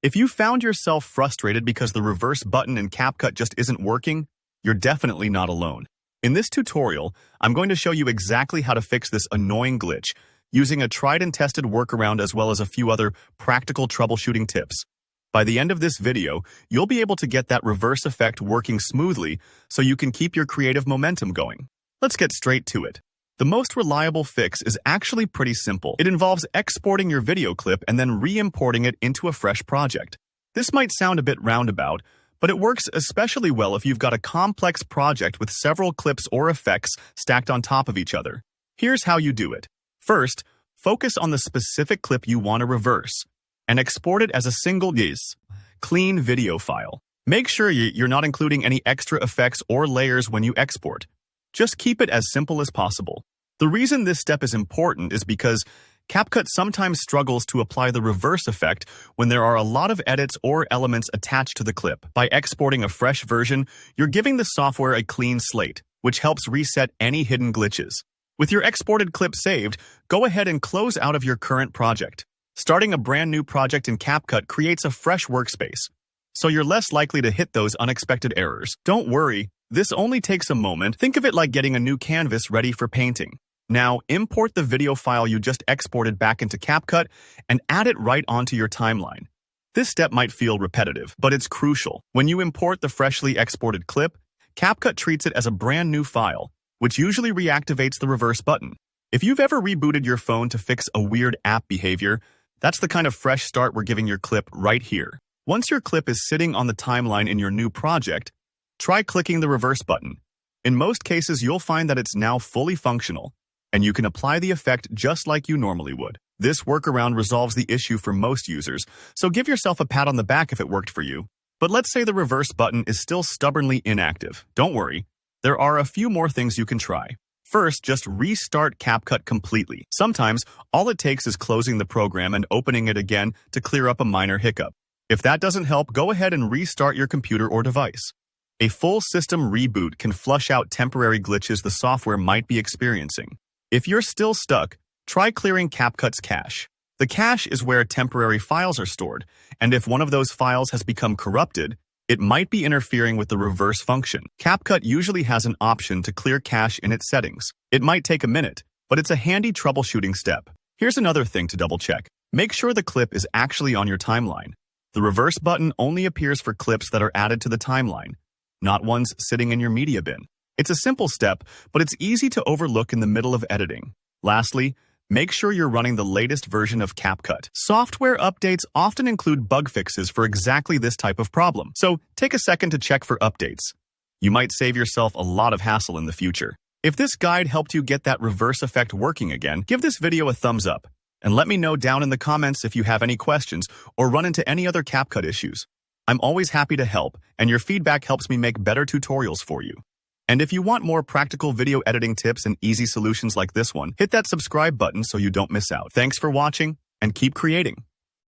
If you found yourself frustrated because the reverse button in CapCut just isn't working, you're definitely not alone. In this tutorial, I'm going to show you exactly how to fix this annoying glitch using a tried and tested workaround as well as a few other practical troubleshooting tips. By the end of this video, you'll be able to get that reverse effect working smoothly so you can keep your creative momentum going. Let's get straight to it. The most reliable fix is actually pretty simple. It involves exporting your video clip and then re-importing it into a fresh project. This might sound a bit roundabout, but it works especially well if you've got a complex project with several clips or effects stacked on top of each other. Here's how you do it. First, focus on the specific clip you want to reverse and export it as a single clean video file. Make sure you're not including any extra effects or layers when you export. Just keep it as simple as possible. The reason this step is important is because CapCut sometimes struggles to apply the reverse effect when there are a lot of edits or elements attached to the clip. By exporting a fresh version, you're giving the software a clean slate, which helps reset any hidden glitches. With your exported clip saved, go ahead and close out of your current project. Starting a brand new project in CapCut creates a fresh workspace, so you're less likely to hit those unexpected errors. Don't worry, this only takes a moment. Think of it like getting a new canvas ready for painting. Now, import the video file you just exported back into CapCut and add it right onto your timeline. This step might feel repetitive, but it's crucial. When you import the freshly exported clip, CapCut treats it as a brand new file, which usually reactivates the reverse button. If you've ever rebooted your phone to fix a weird app behavior, that's the kind of fresh start we're giving your clip right here. Once your clip is sitting on the timeline in your new project, try clicking the reverse button. In most cases, you'll find that it's now fully functional, and you can apply the effect just like you normally would. This workaround resolves the issue for most users, so give yourself a pat on the back if it worked for you. But let's say the reverse button is still stubbornly inactive. Don't worry, there are a few more things you can try. First, just restart CapCut completely. Sometimes, all it takes is closing the program and opening it again to clear up a minor hiccup. If that doesn't help, go ahead and restart your computer or device. A full system reboot can flush out temporary glitches the software might be experiencing. If you're still stuck, try clearing CapCut's cache. The cache is where temporary files are stored, and if one of those files has become corrupted, it might be interfering with the reverse function. CapCut usually has an option to clear cache in its settings. It might take a minute, but it's a handy troubleshooting step. Here's another thing to double-check. Make sure the clip is actually on your timeline. The reverse button only appears for clips that are added to the timeline, not ones sitting in your media bin. It's a simple step, but it's easy to overlook in the middle of editing. Lastly, make sure you're running the latest version of CapCut. Software updates often include bug fixes for exactly this type of problem, so take a second to check for updates. You might save yourself a lot of hassle in the future. If this guide helped you get that reverse effect working again, give this video a thumbs up, and let me know down in the comments if you have any questions or run into any other CapCut issues. I'm always happy to help, and your feedback helps me make better tutorials for you. And if you want more practical video editing tips and easy solutions like this one, hit that subscribe button so you don't miss out. Thanks for watching, and keep creating.